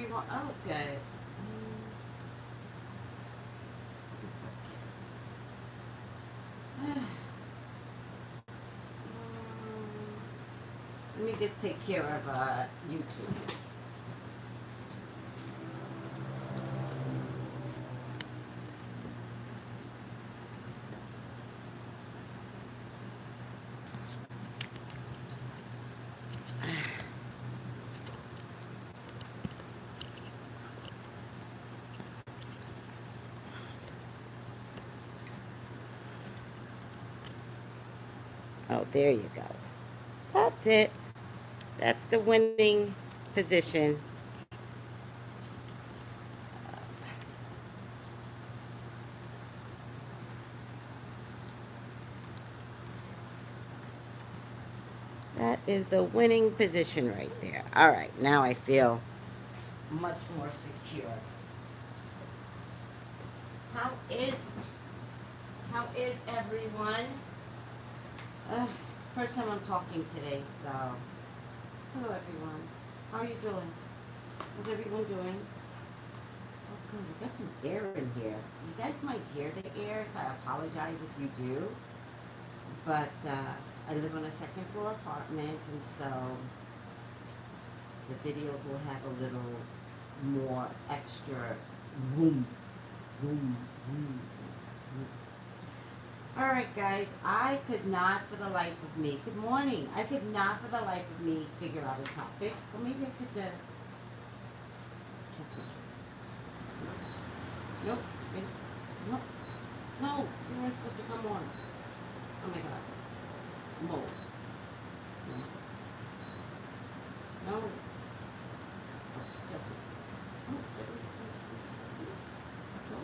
everyone? Oh, good. It's okay. Let me just take care of YouTube. Oh, there you go. That's it. That's the winning position. That is the winning position right there. All right, now I feel much more secure. How is everyone? Uh, First time I'm talking today, so hello everyone. How are you doing? How's everyone doing? Oh good, we got some air in here. You guys might hear the air, so I apologize if you do. But I live on a second floor apartment, and so the videos will have a little more extra room, room, room. All right, guys, I could not for the life of me, good morning, I could not for the life of me figure out a topic. Or maybe I could, nope, nope, no, you weren't supposed to come on. Oh my God, mold, no, no, oh, sesame, oh, sesame, that's all.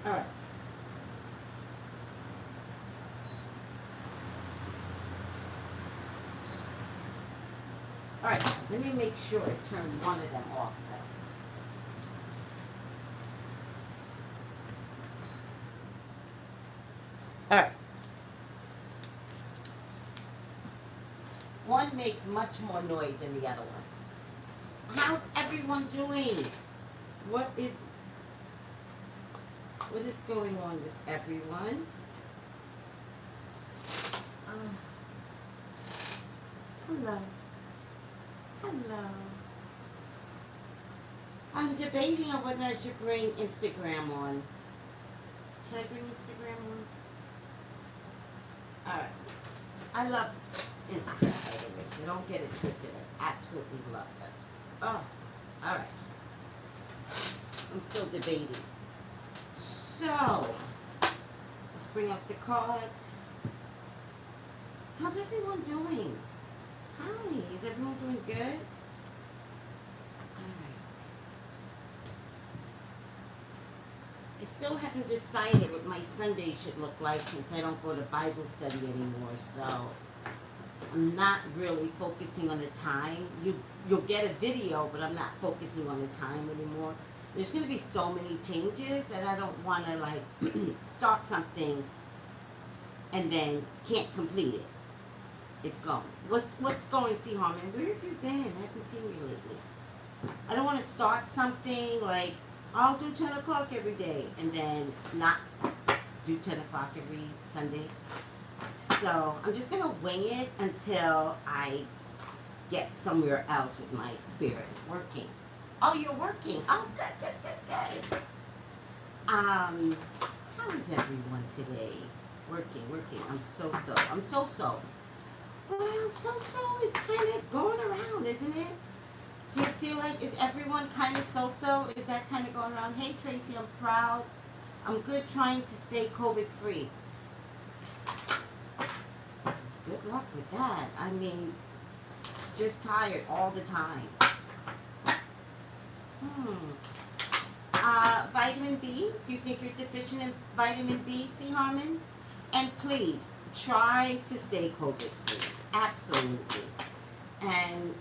All right. All right, let me make sure I turn one of them off though. All right. One makes much more noise than the other one. How's everyone doing? What is going on with everyone? Hello. Hello. I'm debating on whether I should bring Instagram on. Should I bring Instagram on? Alright. I love Instagram, by the way, so don't get it twisted. I absolutely love it. Oh, alright. I'm still debating. So, let's bring up the cards. How's everyone doing? Hi, is everyone doing good? Alright. I still haven't decided what my Sunday should look like since I don't go to Bible study anymore, so I'm not really focusing on the time. You'll get a video, but I'm not focusing on the time anymore. There's going to be so many changes that I don't want to like start something and then can't complete it. It's gone. What's going, C. Harmon? Where have you been? I haven't seen you lately. I don't want to start something like I'll do 10 o'clock every day and then not do 10 o'clock every Sunday. So I'm just going to wing it until I get somewhere else with my spirit working. Oh, you're working. Oh, good. How is everyone today? Working. I'm so. Well, so is kind of going around, isn't it? Do you feel like, is everyone kind of so? Is that kind of going around? Hey, Tracy, I'm proud. I'm good trying to stay COVID-free. Good luck with that. I mean, just tired all the time. Vitamin B. Do you think you're deficient in vitamin B, C. Harmon? And please, try to stay COVID-free. Absolutely. And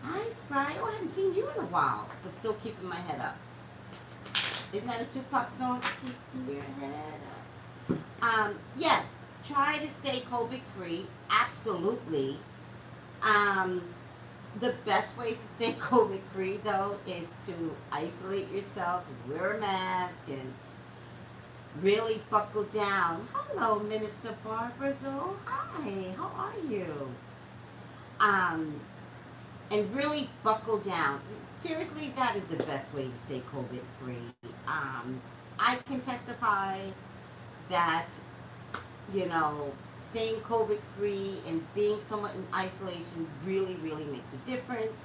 hi, Spry. Oh, I haven't seen you in a while, but still keeping my head up. Isn't that a Tupac song? Keep your head up. Yes, try to stay COVID free. Absolutely. Um, the best ways to stay COVID free though is to isolate yourself, wear a mask, and really buckle down. Hello, Minister Barbara Zoe. Hi, how are you? Um, and really buckle down. Seriously, that is the best way to stay COVID free. I can testify that, you know, staying COVID free and being somewhat in isolation really, really makes a difference.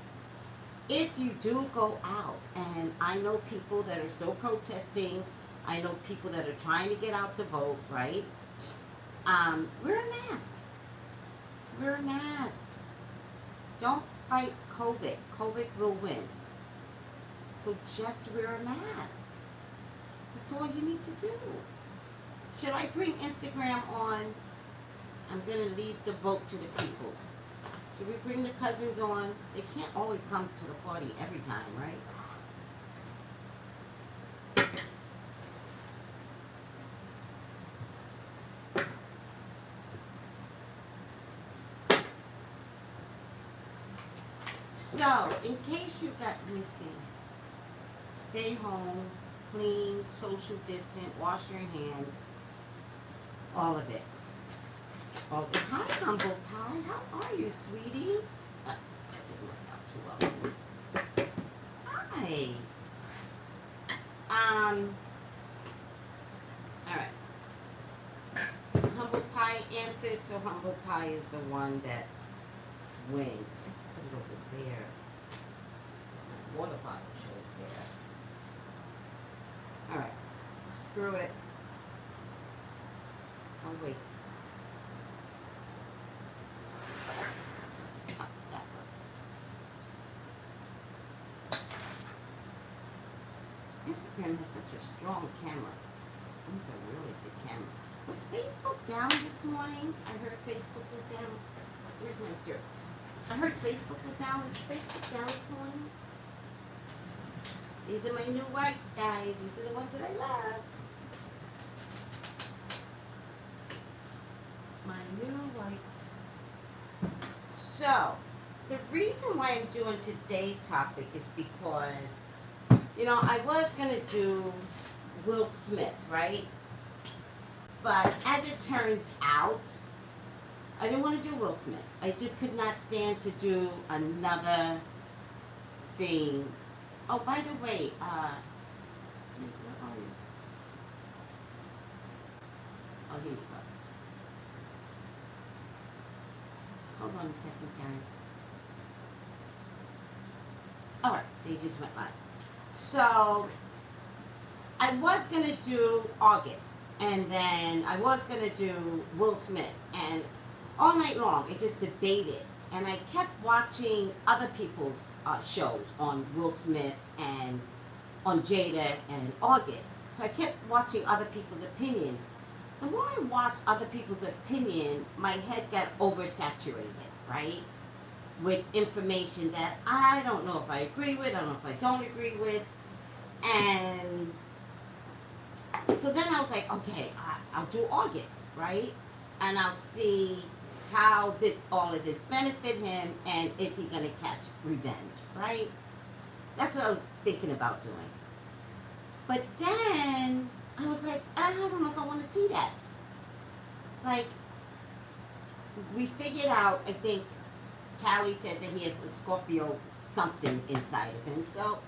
If you do go out, and I know people that are still protesting, I know people that are trying to get out the vote, right? Wear a mask. Wear a mask. Don't fight COVID. COVID will win. So just wear a mask. That's all you need to do. Should I bring Instagram on? I'm going to leave the vote to the peoples. Should we bring the cousins on? They can't always come to the party every time, right? So, in case you got, let me see. Stay home, clean, social distant, wash your hands, all of it. All of it. Hi, Humble Pie. How are you, sweetie? That didn't work out too well. Hi. All right. Humble Pie answered, so Humble Pie is the one that wins. Let's put it over there. My water bottle shows there. All right. Screw it. Oh, wait. Oh, that works. Instagram has such a strong camera. It's a really good camera. Was Facebook down this morning? I heard Facebook was down. Where's my jerks? I heard Facebook was down. Was Facebook down this morning? These are my new whites, guys. These are the ones that I love. My new whites. So, the reason why I'm doing today's topic is because, you know, I was going to do Will Smith, right? But as it turns out, I didn't want to do Will Smith. I just could not stand to do another thing. Oh, by the way, where are you? Oh, here you go. Hold on a second, guys. Alright, they just went live. So, I was going to do August. And then I was going to do Will Smith. And all night long, I just debated. And I kept watching other people's shows on Will Smith and on Jada and August. So I kept watching other people's opinions. The more I watched other people's opinion, my head got oversaturated, right? With information that I don't know if I agree with, I don't know if I don't agree with. And so then I was like, okay, I'll do August, right? And I'll see how did all of this benefit him, and is he going to catch revenge, right? That's what I was thinking about doing. But then I was like, I don't know if I want to see that. Like, we figured out, I think Callie said that he has a Scorpio something inside of him. So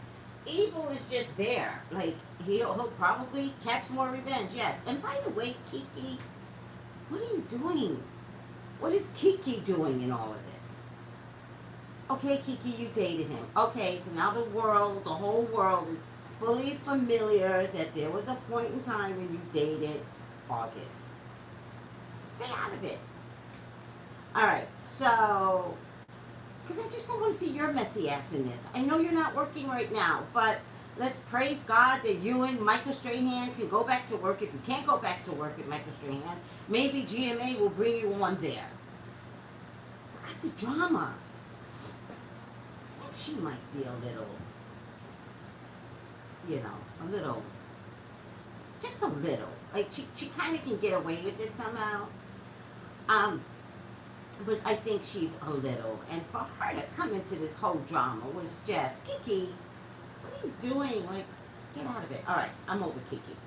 evil is just there. Like, he'll probably catch more revenge, yes. And by the way, Kiki, what are you doing? What is Kiki doing in all of this? Okay, Kiki, you dated him. Okay, so now the whole world is fully familiar that there was a point in time when you dated August. Stay out of it. Alright, so, because I just don't want to see your messy ass in this. I know you're not working right now, but let's praise God that you and Michael Strahan can go back to work. If you can't go back to work with Michael Strahan, maybe GMA will bring you on there. Look at the drama. I think she might be a little, you know, a little just a little. Like she kind of can get away with it somehow. But I think she's a little. And for her to come into this whole drama was just, Kiki, what are you doing? Like, get out of it. All right, I'm over Kiki.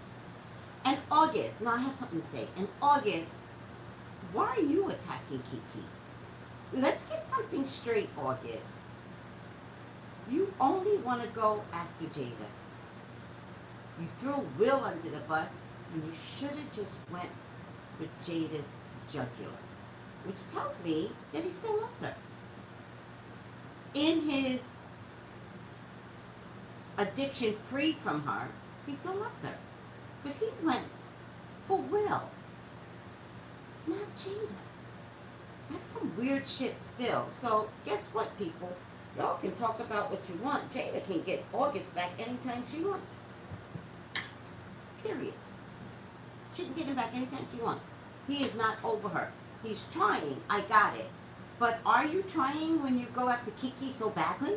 And August, now I have something to say. In August, why are you attacking Kiki? Let's get something straight, August. You only want to go after Jada. You threw Will under the bus, and you should have just went for Jada's jugular. Which tells me that he still loves her. In his addiction free from her, he still loves her. Because he went for Will, not Jada. That's some weird shit still. So guess what, people? Y'all can talk about what you want. Jada can get August back anytime she wants. Period. She can get him back anytime she wants. He is not over her. He's trying. I got it. But are you trying when you go after Kiki so badly?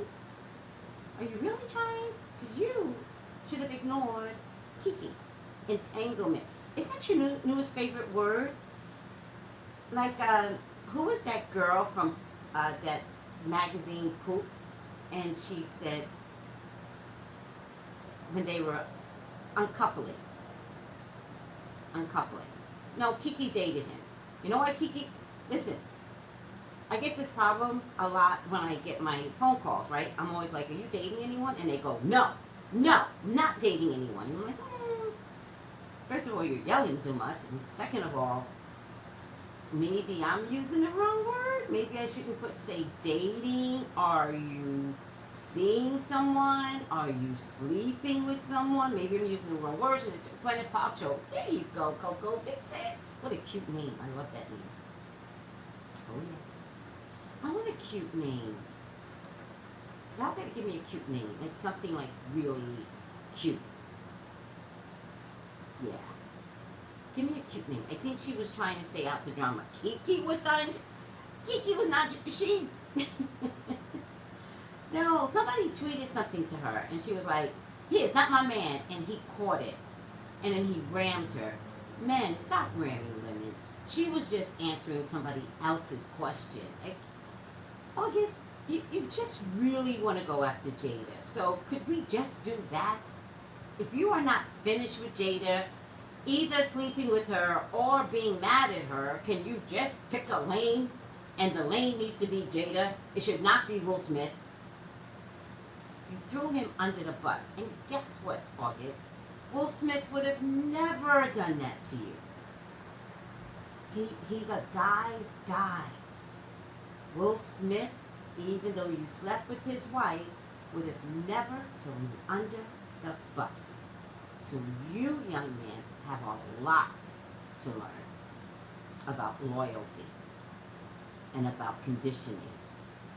Are you really trying? Because you should have ignored Kiki. Entanglement. Isn't that your newest favorite word? Like, who was that girl from that magazine Poop? And she said, when they were uncoupling. No, Kiki dated him. You know what, Kiki? Listen, I get this problem a lot when I get my phone calls, right? I'm always like, are you dating anyone? And they go, no, not dating anyone. And I'm like, First of all, you're yelling too much. And second of all, maybe I'm using the wrong word. Maybe I shouldn't say dating. Are you seeing someone? Are you sleeping with someone? Maybe I'm using the wrong words. And it's Gwyneth Paltrow. There you go, Coco. Fix it. What a cute name. I love that name. Oh, yes. I want a cute name. Y'all gotta give me a cute name. Like something like really cute. Yeah. Give me a cute name. I think she was trying to stay out the drama. Kiki was not, she... No, somebody tweeted something to her, and she was like, yeah, it's not my man, and he caught it. And then he rammed her. Men, stop ramming women. She was just answering somebody else's question. Like, August, you just really want to go after Jada. So could we just do that? If you are not finished with Jada, either sleeping with her or being mad at her, can you just pick a lane? And the lane needs to be Jada. It should not be Will Smith. You threw him under the bus. And guess what, August? Will Smith would have never done that to you. He's a guy's guy. Will Smith, even though you slept with his wife, would have never thrown you under the bus. So you, young man, have a lot to learn about loyalty and about conditioning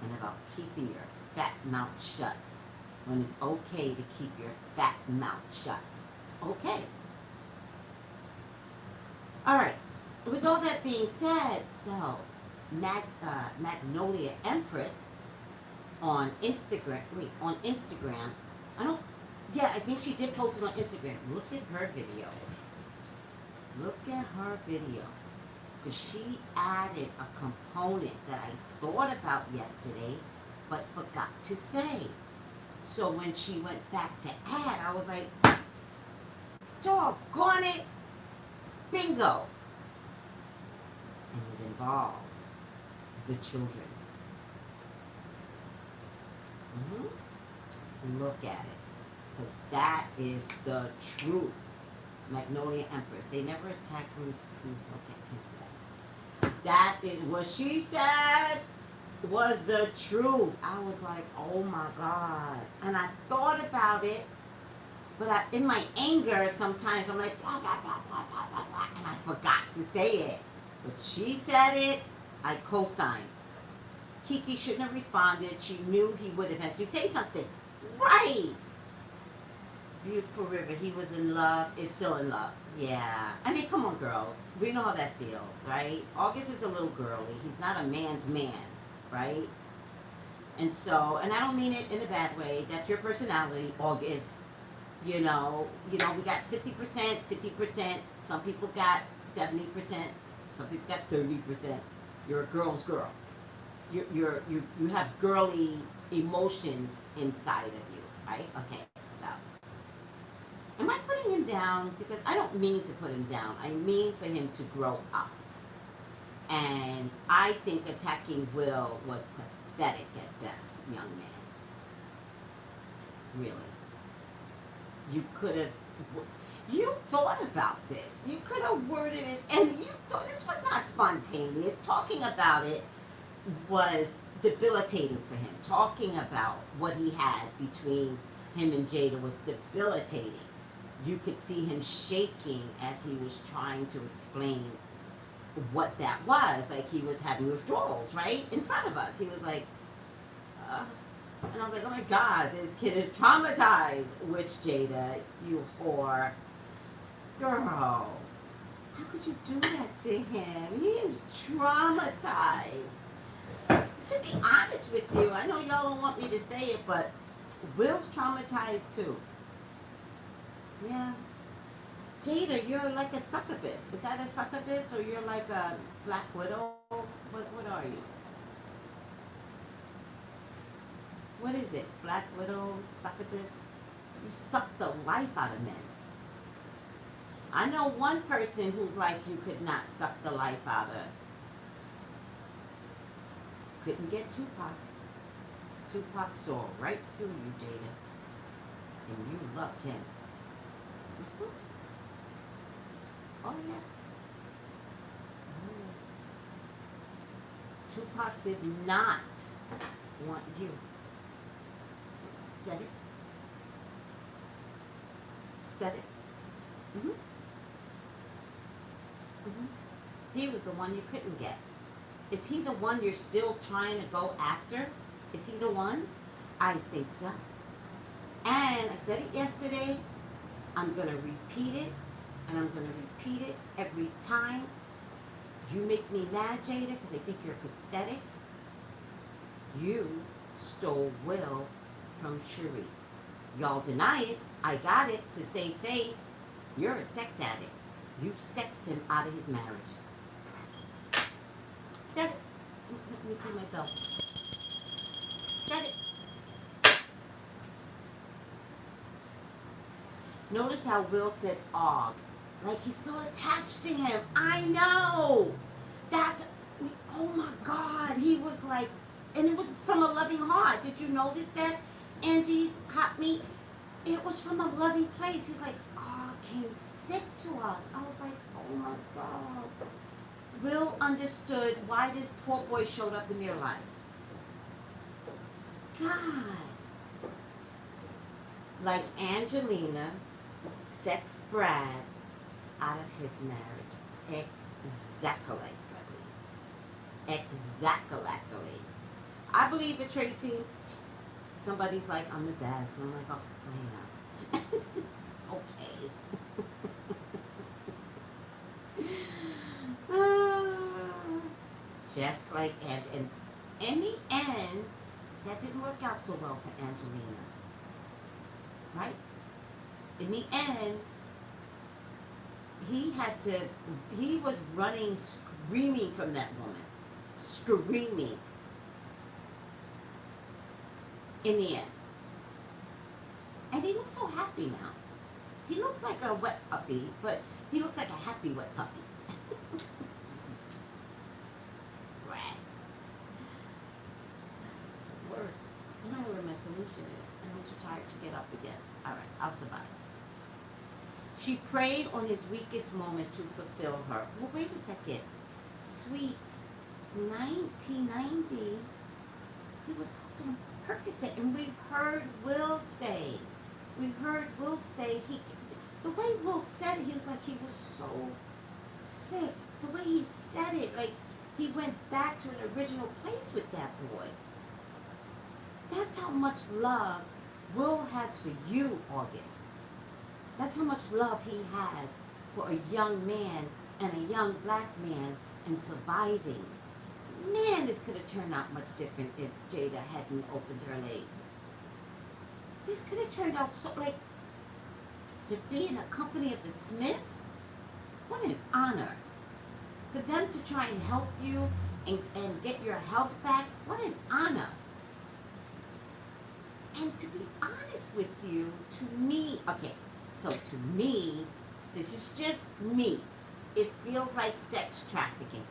and about keeping your fat mouth shut when it's okay to keep your fat mouth shut. It's okay. All right. With all that being said, so Magnolia Empress on Instagram. I think she did post it on Instagram. Look at her video. Because she added a component that I thought about yesterday, but forgot to say. So when she went back to add, I was like, doggone it, bingo. And it involves the children. Look at it. Because that is the truth. Magnolia Empress. They never attacked Ruth. Okay, that is what she said was the truth. I was like, oh my God. And I thought about it, but in my anger, sometimes I'm like, blah, blah, blah, blah, blah, blah, blah, and I forgot to say it. But she said it, I co-signed. Kiki shouldn't have responded. She knew he would have had to say something. Right. Beautiful River, he was in love, is still in love. Yeah. I mean, come on, girls. We know how that feels, right? August is a little girly. He's not a man's man, right? And so, and I don't mean it in a bad way. That's your personality, August. You know, we got 50%, 50%. Some people got 70%. Some people got 30%. You're a girl's girl. You have girly emotions inside of you, right? Okay, so am I putting him down? Because I don't mean to put him down. I mean for him to grow up. And I think attacking Will was pathetic at best, young man. Really. You could have, you thought about this. You could have worded it, and you thought this was not spontaneous. Talking about it was debilitating for him. Talking about what he had between him and Jada was debilitating. You could see him shaking as he was trying to explain what that was. Like he was having withdrawals, right? In front of us. He was like, and I was like, oh my God, this kid is traumatized. Which Jada, you whore. Girl, how could you do that to him? He is traumatized. To be honest with you, I know y'all don't want me to say it, but Will's traumatized too. Yeah. Jada, you're like a succubus. Is that a succubus, or you're like a black widow? What are you? What is it? Black widow, succubus? You suck the life out of men. I know one person whose life you could not suck the life out of. Couldn't get Tupac. Tupac saw right through you, Jada. And you loved him. Mm-hmm. Oh, yes. Oh, yes. Tupac did not want you. Said it. Said it. Mm-hmm. Mm-hmm. He was the one you couldn't get. Is he the one you're still trying to go after? Is he the one? I think so. And I said it yesterday. I'm going to repeat it. And I'm going to repeat it every time. You make me mad, Jada, because I think you're pathetic. You stole Will from Cherie. Y'all deny it. I got it to save face. You're a sex addict. You sexed him out of his marriage. Said it. Let me clean my belt. Said it. Notice how Will said og. Like he's still attached to him. I know. That's, oh my God. He was like, and it was from a loving heart. Did you notice that? Angie's hot meat. It was from a loving place. He's like, came sick to us. I was like, oh my God. Will understood why this poor boy showed up in their lives. God. Like Angelina sexed Brad out of his marriage. Exactly. I believe it, Tracy. Somebody's like, I'm the best. And I'm like, oh, yeah. Okay. Just like and in the end, that didn't work out so well for Angelina. Right? In the end, he was running, screaming from that woman. Screaming. In the end. And he looks so happy now. He looks like a wet puppy, but he looks like a happy wet puppy. Brad. This is the worst. You know where my solution is, and I'm too tired to get up again. Alright, I'll survive. She prayed on his weakest moment to fulfill her. Well, wait a second. Sweet 1990, he was hooked on Percocet, and we heard Will say, the way Will said it, he was like he was so sick. The way he said it, like he went back to an original place with that boy. That's how much love Will has for you, August. That's how much love he has for a young man and a young black man and surviving. Man, this could have turned out much different if Jada hadn't opened her legs. This could have turned out so, like, to be in a company of the Smiths, what an honor. For them to try and help you and get your health back, what an honor. And to be honest with you, to me, okay, so to me, this is just me, it feels like sex trafficking.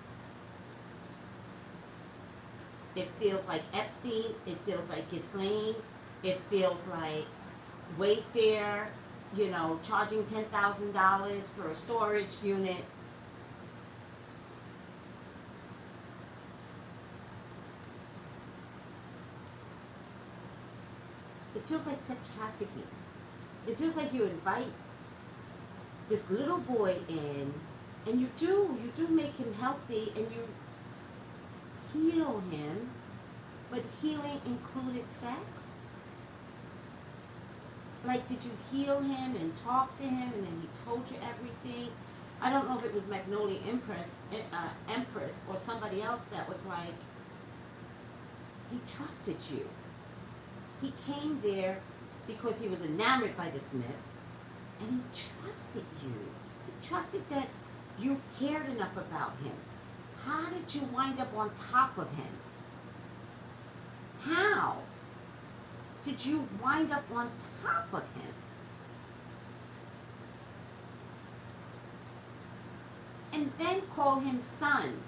It feels like Epstein, it feels like Ghislaine, it feels like Wayfair, you know, charging $10,000 for a storage unit. It feels like sex trafficking. It feels like you invite this little boy in, and you do make him healthy, and you heal him, but healing included sex? Like, did you heal him and talk to him, and then he told you everything? I don't know if it was Magnolia Empress or somebody else that was like, he trusted you. He came there because he was enamored by the Smiths, and he trusted you. He trusted that you cared enough about him. How did you wind up on top of him? How did you wind up on top of him? And then call him son.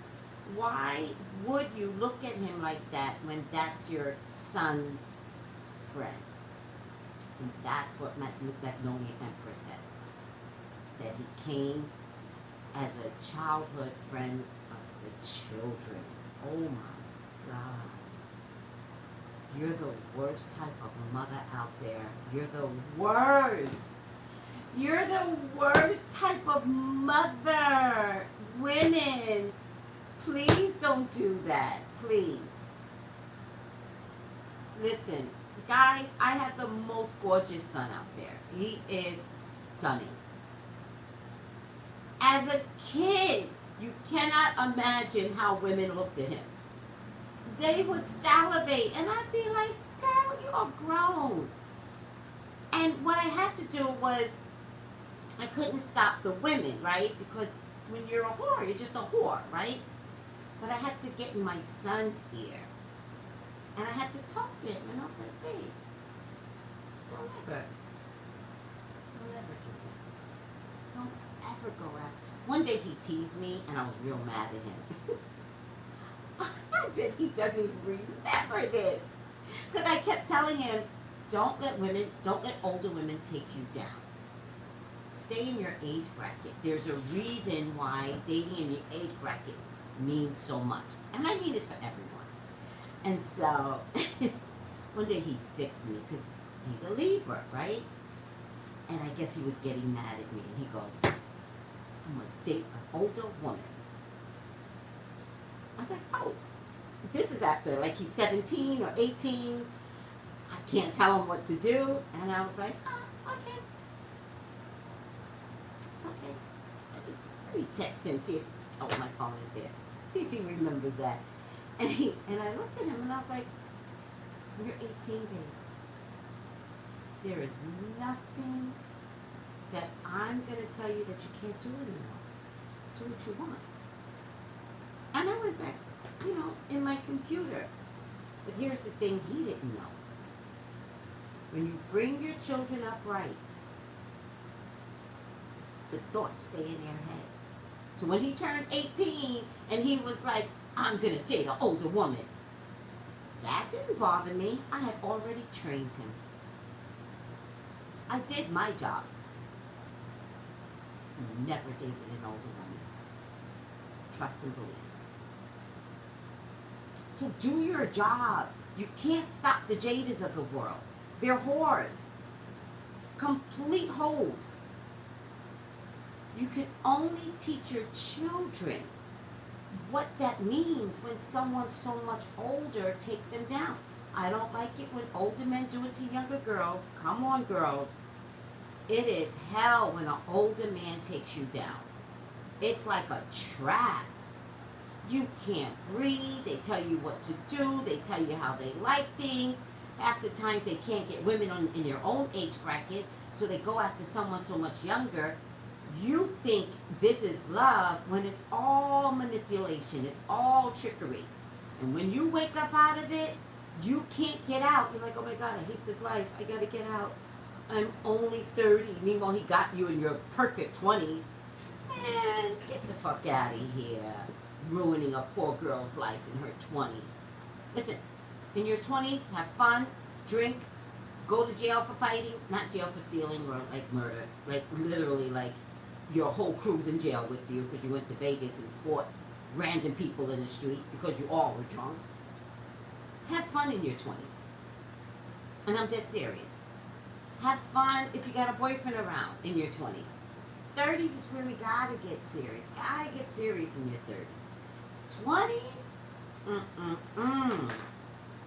Why would you look at him like that when that's your son's friend? And that's what Magnolia Empress said. That he came as a childhood friend of the children. Oh my God. You're the worst type of mother out there. You're the worst. You're the worst type of mother. Women, please don't do that. Please. Listen, guys, I have the most gorgeous son out there. He is stunning. As a kid, you cannot imagine how women looked at him. They would salivate, and I'd be like, girl, you are grown. And what I had to do was, I couldn't stop the women, right? Because when you're a whore, you're just a whore, right? But I had to get in my son's ear. And I had to talk to him, and I was like, babe, don't ever do that. Don't ever go after. One day he teased me, and I was real mad at him. I bet he doesn't even remember this. Because I kept telling him, don't let older women take you down. Stay in your age bracket. There's a reason why dating in your age bracket means so much. And I mean this for everyone. And so, one day he fixed me, because he's a Libra, right? And I guess he was getting mad at me. And he goes, I'm going to date an older woman. I was like, oh, this is after, like, he's 17 or 18. I can't tell him what to do. And I was like, oh, okay. It's okay. Let me text him, see if, oh, my phone is there. See if he remembers that. And I looked at him and I was like, you're 18, babe. There is nothing that I'm going to tell you that you can't do anymore. Do what you want. And I went back, in my computer. But here's the thing he didn't know. When you bring your children up right, the thoughts stay in their head. So when he turned 18 and he was like, I'm going to date an older woman, that didn't bother me. I had already trained him. I did my job. Never dated an older woman. Trust and believe. So do your job. You can't stop the jaders of the world. They're whores. Complete hoes. You can only teach your children what that means when someone so much older takes them down. I don't like it when older men do it to younger girls. Come on, girls. It is hell when an older man takes you down. It's like a trap. You can't breathe. They tell you what to do. They tell you how they like things. Half the times they can't get women in their own age bracket. So they go after someone so much younger. You think this is love when it's all manipulation, it's all trickery. And when you wake up out of it, you can't get out. You're like, oh my God, I hate this life. I gotta get out. I'm only 30. Meanwhile, he got you in your perfect 20s. Man, get the fuck out of here. Ruining a poor girl's life in her 20s. Listen, in your 20s, have fun, drink, go to jail for fighting. Not jail for stealing or like murder. Like literally like your whole crew's in jail with you because you went to Vegas and fought random people in the street because you all were drunk. Have fun in your 20s. And I'm dead serious. Have fun if you got a boyfriend around in your 20s. 30s is where we gotta get serious. Gotta get serious in your 30s. 20s?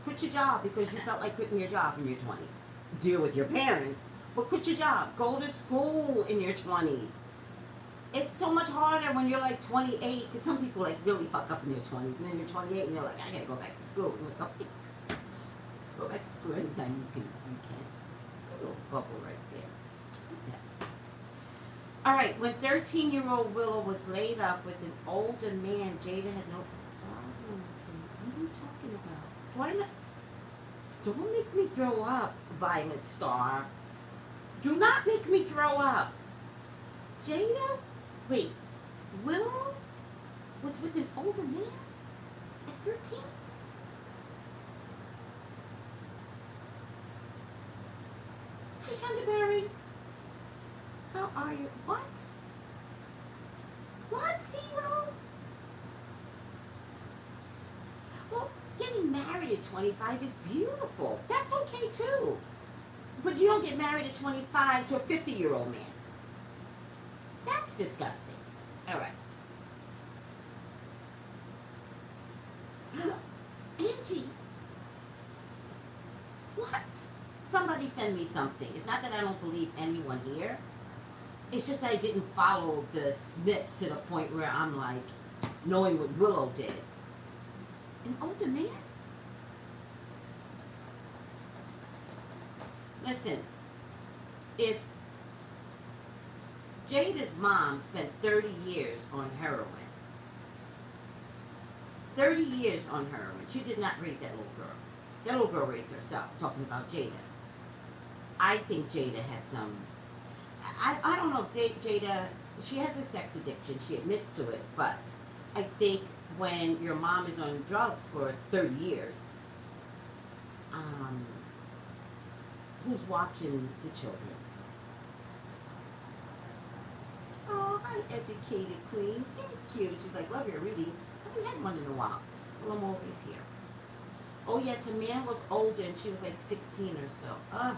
Quit your job because you felt like quitting your job in your 20s. Deal with your parents, but quit your job. Go to school in your 20s. It's so much harder when you're like 28, because some people like really fuck up in their 20s, and then you're 28 and you're like, I gotta go back to school. And you're like, oh, go back to school anytime you can. A little bubble right there. Okay. All right, when 13-year-old Willow was laid up with an older man, Jada had no problem. What are you talking about? Why not? Don't make me throw up, Violet Star. Do not make me throw up. Jada? Wait, Willow was with an older man at 13? Hi, Shonda. How are you? What? What, C-Rose? Well, getting married at 25 is beautiful. That's okay, too. But you don't get married at 25 to a 50-year-old man. That's disgusting. All right. Angie. What? Somebody send me something. It's not that I don't believe anyone here. It's just that I didn't follow the Smiths to the point where I'm like, knowing what Willow did. An older man? Listen, if Jada's mom spent 30 years on heroin. 30 years on heroin. She did not raise that little girl. That little girl raised herself, talking about Jada. I think Jada had some... I don't know if Jada... She has a sex addiction. She admits to it. But I think when your mom is on drugs for 30 years, who's watching the children? Oh, hi, educated queen. Thank you. She's like, love your readings. I haven't had one in a while. Well, I'm always here. Oh, yes, her man was older and she was like 16 or so. Ugh.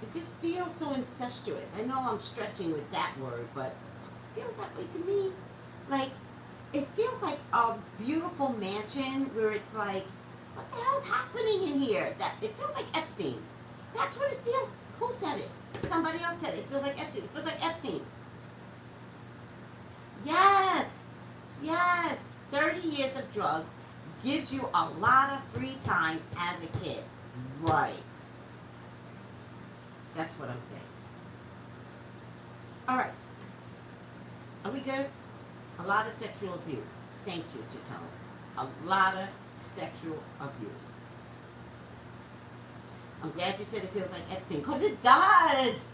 It just feels so incestuous. I know I'm stretching with that word, but it feels that way to me. Like, it feels like a beautiful mansion where it's like, what the hell's happening in here? That it feels like Epstein. That's what it feels. Who said it? Somebody else said it. It feels like Epstein. It feels like Epstein. Yes. Yes. 30 years of drugs gives you a lot of free time as a kid. Right. That's what I'm saying. All right. Are we good? A lot of sexual abuse. Thank you, Titone. A lot of sexual abuse. I'm glad you said it feels like Epstein, because it does.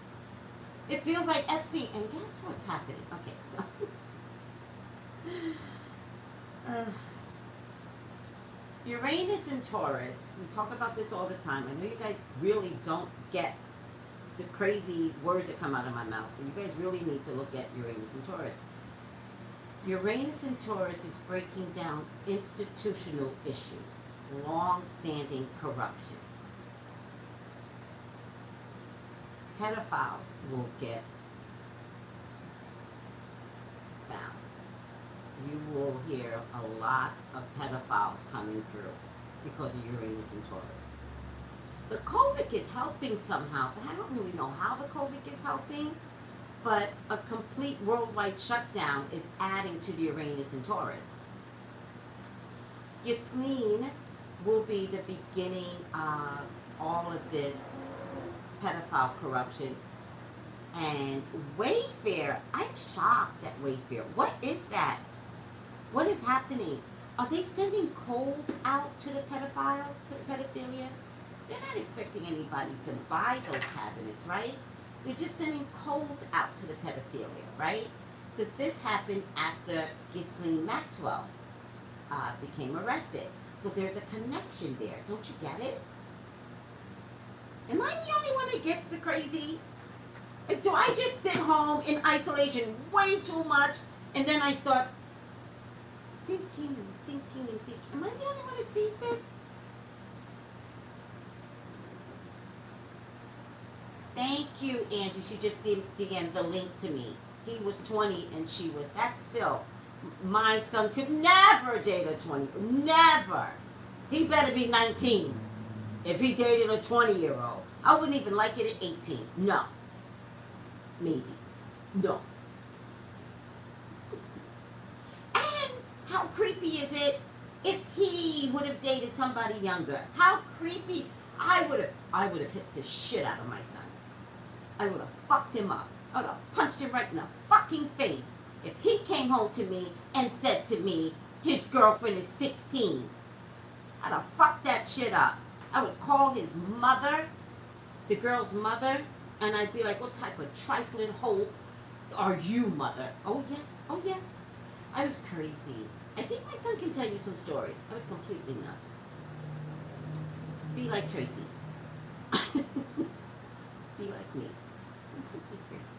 It feels like Epstein. And guess what's happening? Okay, so. Uranus and Taurus. We talk about this all the time. I know you guys really don't get the crazy words that come out of my mouth, but you guys really need to look at Uranus and Taurus. Uranus and Taurus is breaking down institutional issues, long-standing corruption. Pedophiles will get found. You will hear a lot of pedophiles coming through because of Uranus and Taurus. The COVID is helping somehow, but I don't really know how the COVID is helping. But a complete worldwide shutdown is adding to the Uranus and Taurus. Ghislaine will be the beginning of all of this pedophile corruption. And Wayfair, I'm shocked at Wayfair. What is that? What is happening? Are they sending codes out to the pedophiles, to the pedophilias? They're not expecting anybody to buy those cabinets, right? They're just sending codes out to the pedophilia, right? Because this happened after Ghislaine Maxwell became arrested. So there's a connection there. Don't you get it? Am I the only one that gets the crazy? Do I just sit home in isolation way too much and then I start thinking and thinking? Am I the only one that sees this? Thank you, Angie. She just DM'd the link to me. He was 20 and she was, that's still, my son could never date a 20, never. He better be 19 if he dated a 20-year-old. I wouldn't even like it at 18. No. Maybe. No. And how creepy is it if he would have dated somebody younger? How creepy. I would have hit the shit out of my son. I would have fucked him up. I would have punched him right in the fucking face if he came home to me and said to me his girlfriend is 16. I'd have fucked that shit up. I would call his mother, the girl's mother, and I'd be like, what type of trifling hoe are you, mother? Oh, yes. Oh, yes. I was crazy. I think my son can tell you some stories. I was completely nuts. Be like Tracy. Be like me. Completely crazy.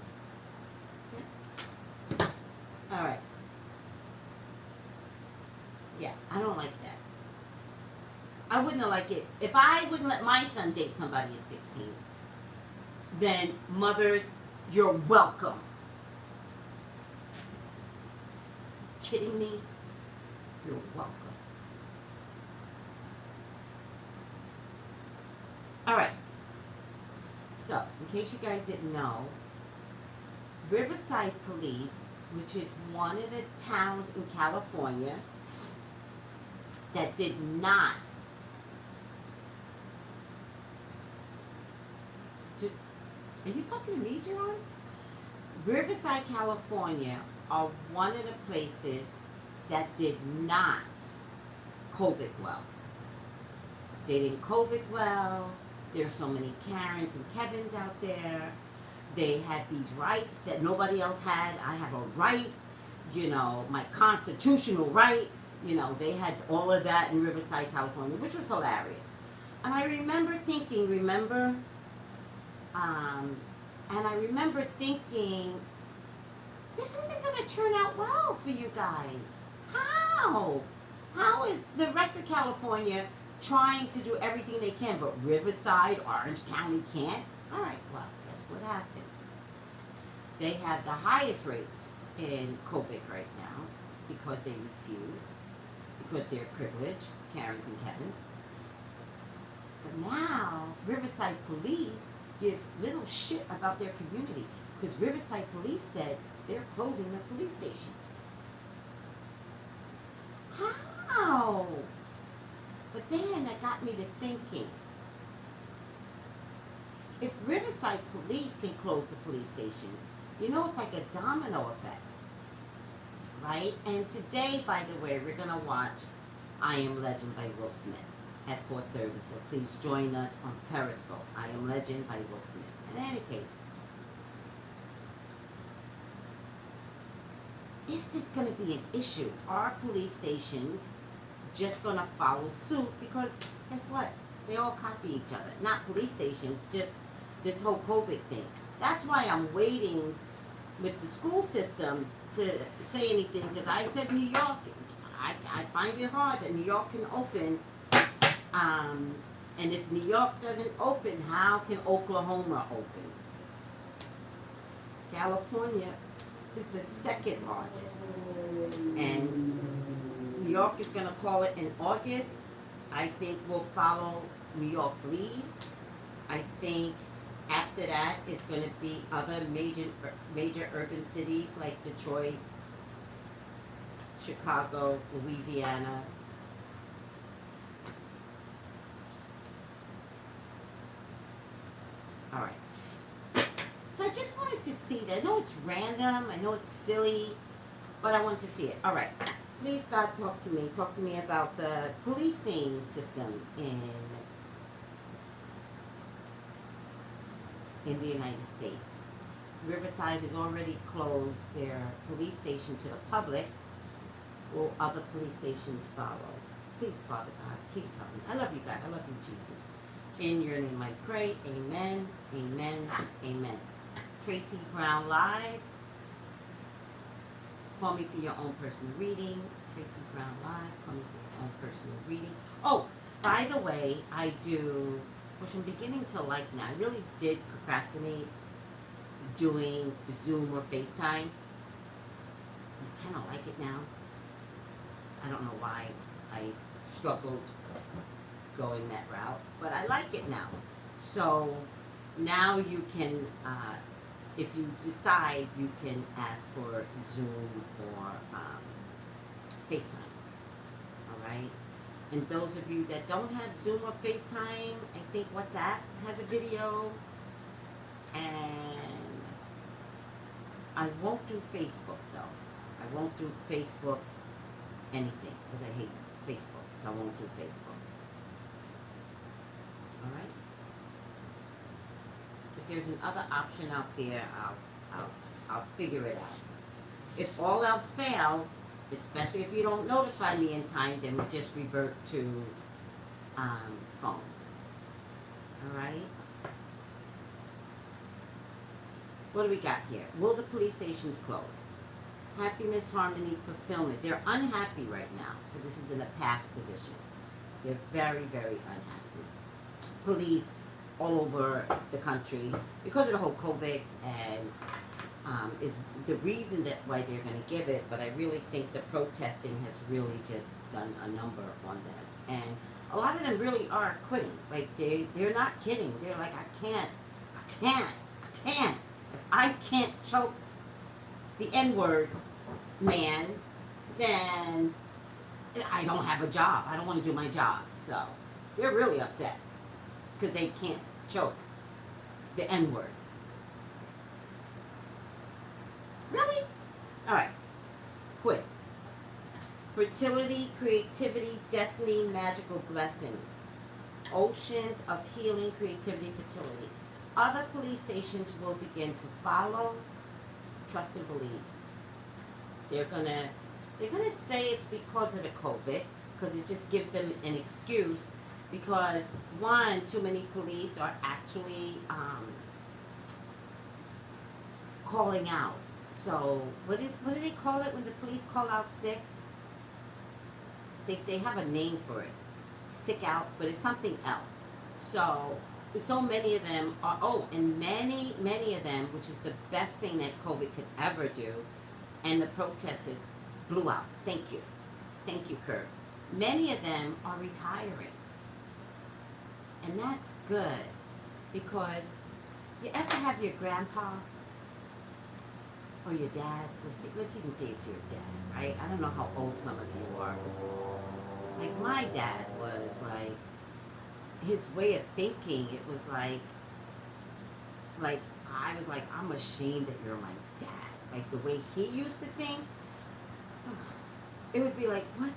Yeah? All right. Yeah, I don't like that. I wouldn't have liked it. If I wouldn't let my son date somebody at 16, then mothers, you're welcome. Kidding me? You're welcome. All right. So, in case you guys didn't know, Riverside Police, which is one of the towns in California that did not Are you talking to me, Jerome? Riverside, California are one of the places that did not COVID well. They didn't COVID well. There's so many Karens and Kevins out there. They had these rights that nobody else had. I have a right, you know, my constitutional right. You know, they had all of that in Riverside, California, which was hilarious. And I remember thinking, and I remember thinking, this isn't going to turn out well for you guys. How? How is the rest of California trying to do everything they can, but Riverside, Orange County can't? All right, well, guess what happened? They have the highest rates in COVID right now because they refuse, because they're privileged, Karens and Kevins. But now, Riverside Police gives little shit about their community because Riverside Police said they're closing the police stations. How? But then that got me to thinking, if Riverside Police can close the police station, you know, it's like a domino effect, right? And today, by the way, we're going to watch I Am Legend by Will Smith at 4:30, so please join us on Periscope. I Am Legend by Will Smith. In any case, is this going to be an issue? Are police stations just going to follow suit? Because guess what? They all copy each other. Not police stations, just this whole COVID thing. That's why I'm waiting with the school system to say anything, because I said New York, I find it hard that New York can open. And if New York doesn't open, how can Oklahoma open? California is the second largest. And New York is going to call it in August. I think we'll follow New York's lead. I think after that, it's going to be other major urban cities like Detroit, Chicago, Louisiana. All right. So I just wanted to see that. I know it's random. I know it's silly, but I want to see it. All right. Please, God, talk to me. Talk to me about the policing system in the United States. Riverside has already closed their police station to the public. Will other police stations follow? Please, Father God, please help me. I love you, God. I love you, Jesus. In your name I pray. Amen, amen, amen. Tracy Brown Live. Call me for your own personal reading. Tracy Brown Live. Call me for your own personal reading. Oh, by the way, I do, which I'm beginning to like now. I really did procrastinate doing Zoom or FaceTime. I kind of like it now. I don't know why I struggled going that route, but I like it now. So now you can, if you decide, you can ask for Zoom or FaceTime. All right? And those of you that don't have Zoom or FaceTime, I think WhatsApp has a video. And I won't do Facebook though. I won't do Facebook anything because I hate Facebook, so I won't do Facebook. All right. If there's another option out there, I'll figure it out. If all else fails, especially if you don't notify me in time, then we just revert to phone. All right. What do we got here? Will the police stations close? Happiness, harmony, fulfillment. They're unhappy right now. So this is in a past position. They're very, very unhappy. Police all over the country, because of the whole COVID, and is the reason that why they're going to give it. But I really think the protesting has really just done a number on them. And a lot of them really are quitting. Like they're not kidding. They're like, I can't. If I can't choke the N-word man, then I don't have a job. I don't want to do my job. So they're really upset because they can't choke the N-word. Really? All right. Quit. Fertility, creativity, destiny, magical blessings. Oceans of healing, creativity, fertility. Other police stations will begin to follow. Trust and believe. They're gonna say it's because of the COVID, because it just gives them an excuse. Because one, too many police are actually calling out. So what do they call it when the police call out sick? They have a name for it, sick out, but it's something else. So many of them are, and many of them, which is the best thing that COVID could ever do, and the protesters blew out. Thank you, Kurt. Many of them are retiring. And that's good, because you ever have your grandpa or your dad, let's even say it's your dad, right? I don't know how old some of you are. Like my dad was like, his way of thinking, it was like I was like, I'm ashamed that you're my dad. Like the way he used to think, it would be like, what are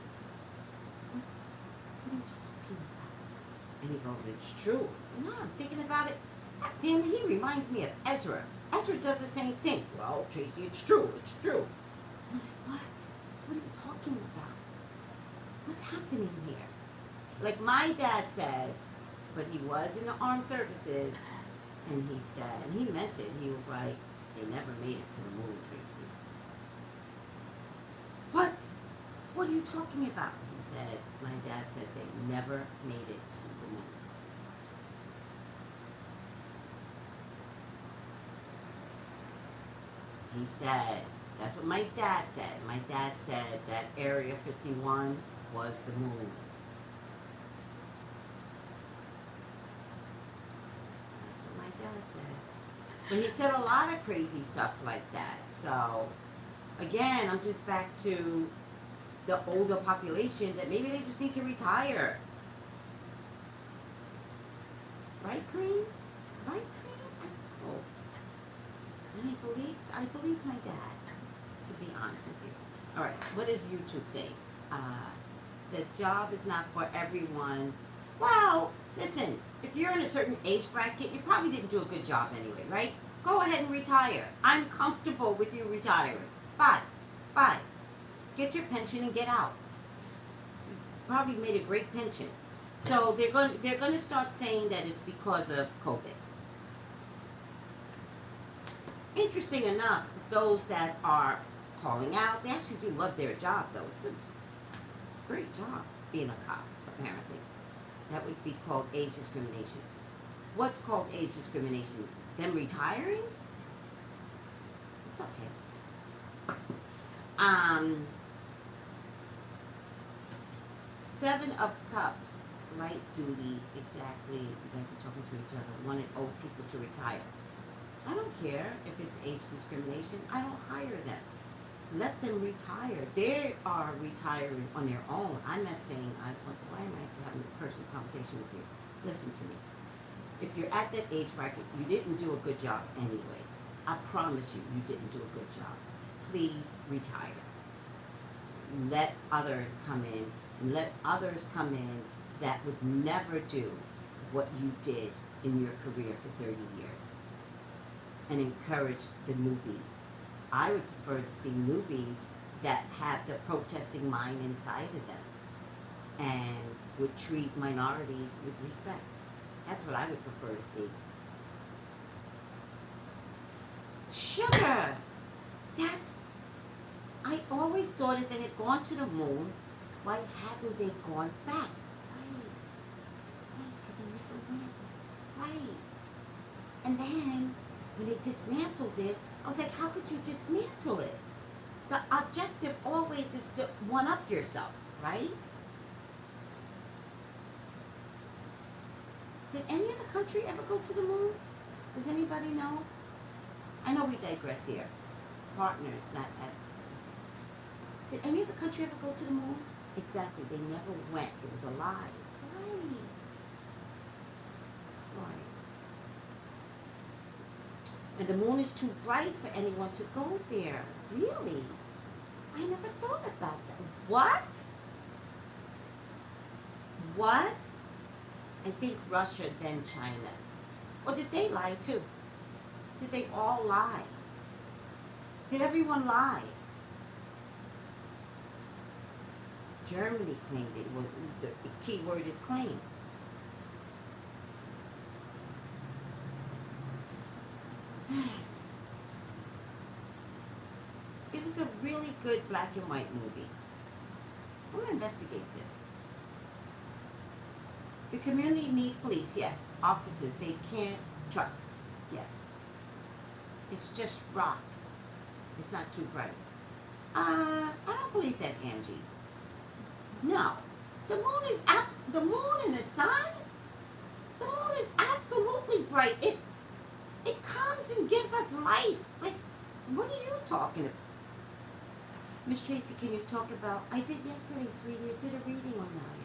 you talking about? And he goes, it's true. And now I'm thinking about it. God damn it, he reminds me of Ezra. Ezra does the same thing. Well, Tracy, it's true. I'm like, what? What are you talking about? What's happening here? Like my dad said, but he was in the armed services, and he said, and he meant it, he was like, they never made it to the moon, Tracy. What? What are you talking about? He said, my dad said they never made it to the moon. He said, that's what my dad said. My dad said that Area 51 was the moon. But he said a lot of crazy stuff like that. So, again, I'm just back to the older population that maybe they just need to retire. Right, Cream? Right, Cream? And I believe my dad, to be honest with you. All right, what does YouTube say? The job is not for everyone. Well, listen, if you're in a certain age bracket, you probably didn't do a good job anyway, right? Go ahead and retire. I'm comfortable with you retiring. Bye. Bye. Get your pension and get out. You probably made a great pension. So they're going to start saying that it's because of COVID. Interesting enough, those that are calling out, they actually do love their job, though. It's a great job being a cop, apparently. That would be called age discrimination. What's called age discrimination? Them retiring? It's okay. Seven of Cups, light duty, exactly. You guys are talking to each other. Wanted old people to retire. I don't care if it's age discrimination. I don't hire them. Let them retire. They are retiring on their own. I'm not saying, why am I having a personal conversation with you? Listen to me. If you're at that age bracket, you didn't do a good job anyway. I promise you, you didn't do a good job. Please retire. Let others come in. And let others come in that would never do what you did in your career for 30 years. And encourage the newbies. I would prefer to see newbies that have the protesting mind inside of them and would treat minorities with respect. That's what I would prefer to see. Sugar! I always thought if they had gone to the moon, why hadn't they gone back? Right. Because they never went. Right. And then, when they dismantled it, I was like, how could you dismantle it? The objective always is to one-up yourself, right? Did any other country ever go to the moon? Does anybody know? I know we digress here. Partners, not at. Did any other country ever go to the moon? Exactly, they never went. It was a lie. Right. Right. And the moon is too bright for anyone to go there. Really? I never thought about that. What? What? I think Russia, then China. Or did they lie too? Did they all lie? Did everyone lie? Germany claimed it. Well, the key word is claim. It was a really good black and white movie. I'm going to investigate this. The community needs police, yes. Officers, they can't trust, yes. It's just rock. It's not too bright. I don't believe that, Angie. No. The moon is the moon and the sun. The moon is absolutely bright. It comes and gives us light. Like, what are you talking about? Miss Tracy, can you talk about? I did yesterday, sweetie. I did a reading on that.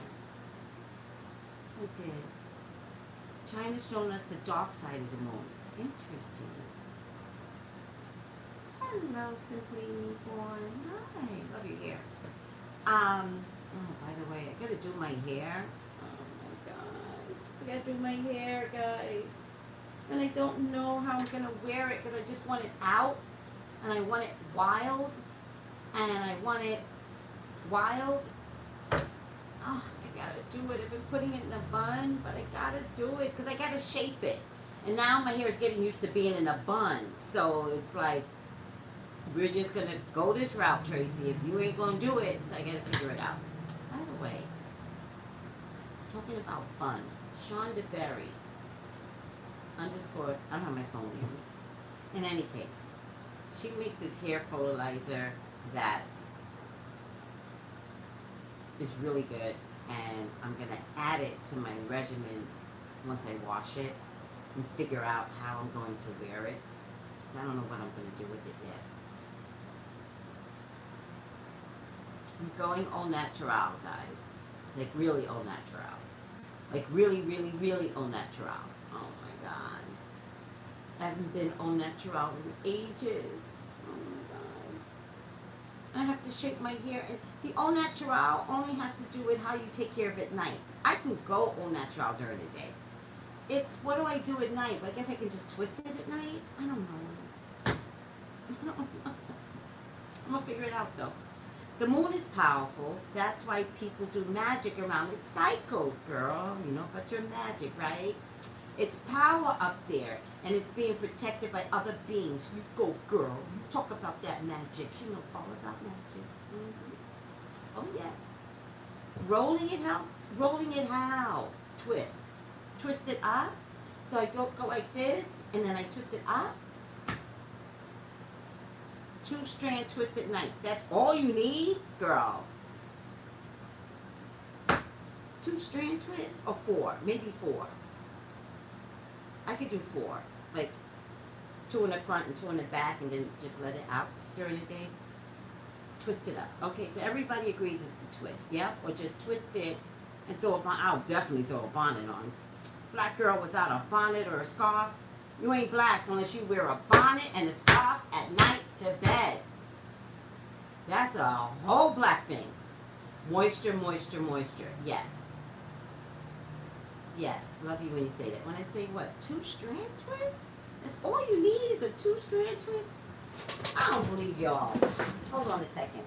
I did. China's shown us the dark side of the moon. Interesting. Hello, Simply Newborn. Hi, love your hair. Oh, by the way, I gotta do my hair. Oh my god, I gotta do my hair, guys. And I don't know how I'm gonna wear it because I just want it out, and I want it wild, and I want it wild. Oh, I gotta do it. I've been putting it in a bun, but I gotta do it because I gotta shape it. And now my hair is getting used to being in a bun, so it's like, we're just gonna go this route, Tracy. If you ain't gonna do it, so I gotta figure it out. By the way, talking about buns, Shonda Berry _ I don't have my phone with me. In any case, she makes this hair fertilizer that is really good, and I'm gonna add it to my regimen once I wash it and figure out how I'm going to wear it. I don't know what I'm gonna do with it yet. I'm going au natural, guys. Like really au natural. Like really, really, really au natural. Oh my god. I haven't been au natural in ages. Oh my god. I have to shake my hair. And the au natural only has to do with how you take care of it at night. I can go au natural during the day. It's what do I do at night? I guess I can just twist it at night. I don't know. I don't know. I'm gonna figure it out though. The moon is powerful. That's why people do magic around it. Cycles, girl. You know about your magic, right? It's power up there, and it's being protected by other beings. You go, girl. You talk about that magic. She knows all about magic. Mm-hmm. Oh, yes. Rolling it how? Rolling it how? Twist. Twist it up. So I don't go like this, and then I twist it up. 2-strand twist at night. That's all you need, girl. 2-strand twist or 4, maybe 4. I could do 4, like 2 in the front and 2 in the back, and then just let it out during the day. Twist it up. Okay, so everybody agrees it's the twist, yeah? Or just twist it and throw a bonnet. I'll definitely throw a bonnet on. Black girl without a bonnet or a scarf, you ain't black unless you wear a bonnet and a scarf at night to bed. That's a whole black thing. Moisture, moisture, moisture. Yes. Yes, love you when you say that. When I say what, 2-strand twist? That's all you need is a 2-strand twist? I don't believe y'all. Hold on a second.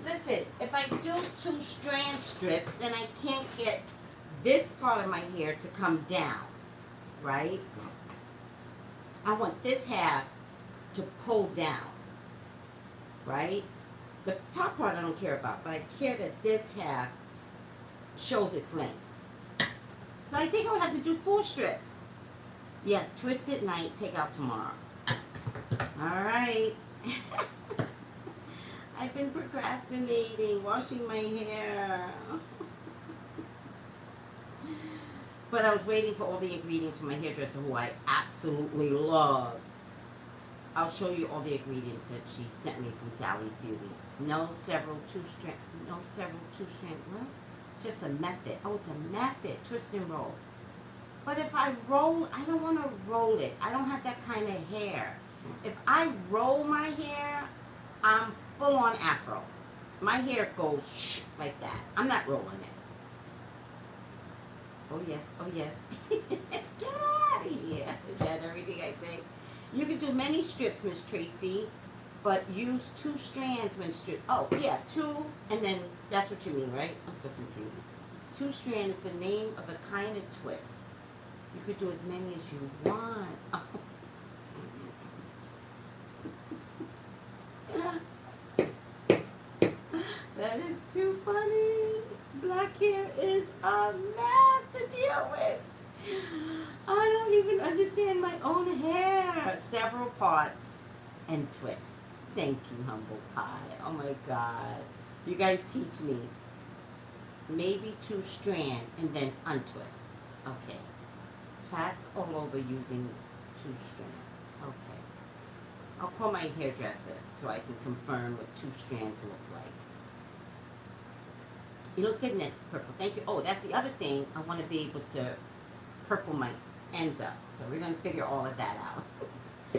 Listen, if I do 2-strand strips, then I can't get this part of my hair to come down, right? I want this half to pull down, right? The top part I don't care about, but I care that this half shows its length. So I think I would have to do 4 strips. Yes, twist at night, take out tomorrow. All right. I've been procrastinating, washing my hair. But I was waiting for all the ingredients from my hairdresser, who I absolutely love. I'll show you all the ingredients that she sent me from Sally's Beauty. No several 2-strand, what? It's just a method. Oh, it's a method, twist and roll. But if I roll, I don't want to roll it. I don't have that kind of hair. If I roll my hair, I'm full on afro. My hair goes shh, like that. I'm not rolling it. Oh yes, oh yes. Get out of here. Is that everything I say? You can do many strips, Miss Tracy, but use 2 strands when strip. Oh yeah, 2, and then that's what you mean, right? I'm so confused. 2 strand is the name of a kind of twist. You could do as many as you want. Oh. That is too funny. Black hair is a mess to deal with. I don't even understand my own hair. Several parts and twists. Thank you, humble pie. Oh my God. You guys teach me. Maybe 2 strand and then untwist. Okay. Plaits all over using 2 strands. Okay. I'll call my hairdresser so I can confirm what 2 strands looks like. You look good in that purple. Thank you. Oh, that's the other thing. I want to be able to purple my ends up. So we're going to figure all of that out.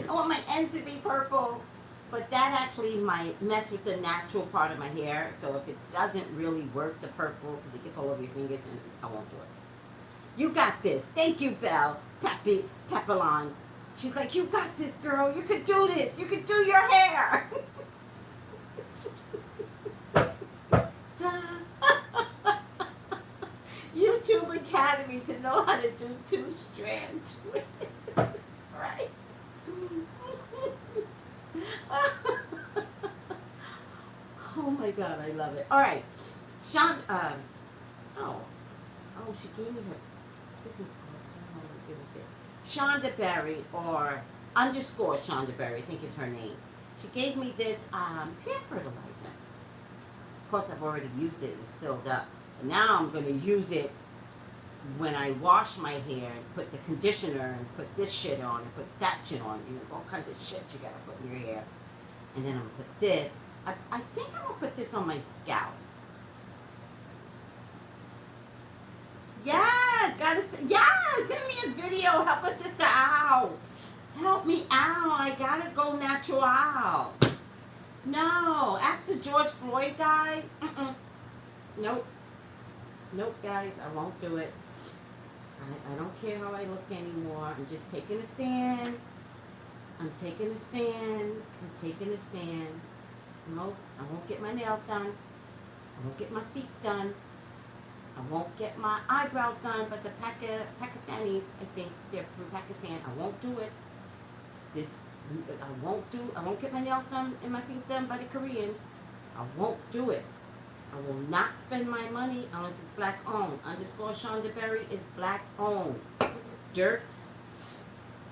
I want my ends to be purple, but that actually might mess with the natural part of my hair. So if it doesn't really work, the purple, because it gets all over your fingers, and I won't do it. You got this. Thank you, Belle. Papillon. She's like, you got this, girl. You could do this. You could do your hair. YouTube Academy to know how to do 2-strand twist. Right? Oh my God, I love it. All right. She gave me her business card. I don't know what to do with it. Shonda Berry, or underscore Shonda Berry, I think is her name. She gave me this hair fertilizer. Of course, I've already used it. It was filled up. But now I'm going to use it when I wash my hair and put the conditioner and put this shit on and put that shit on, you know, there's all kinds of shit you gotta put in your hair. And then I'm gonna put this. I think I'm gonna put this on my scalp. Yes, yes, send me a video. Help a sister out. Help me out. I gotta go natural. No, after George Floyd died, nope. Nope, guys, I won't do it. I don't care how I look anymore. I'm just taking a stand. I'm taking a stand. I'm taking a stand. Nope, I won't get my nails done. I won't get my feet done. I won't get my eyebrows done, but the Pakistanis, I think they're from Pakistan. I won't do it. I won't get my nails done and my feet done by the Koreans. I won't do it. I will not spend my money unless it's black owned. _Shonda Berry is black owned. Dirks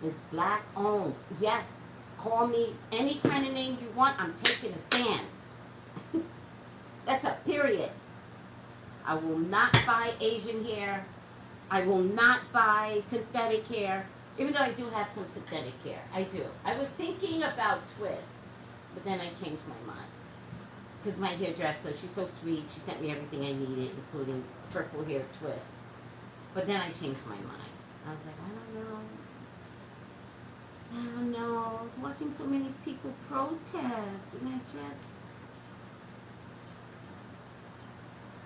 is black owned. Yes, call me any kind of name you want. I'm taking a stand. That's a period. I will not buy Asian hair. I will not buy synthetic hair. Even though I do have some synthetic hair. I do. I was thinking about twist, but then I changed my mind. Because my hairdresser, she's so sweet. She sent me everything I needed, including purple hair twist. But then I changed my mind. I was like, I don't know. I was watching so many people protest, and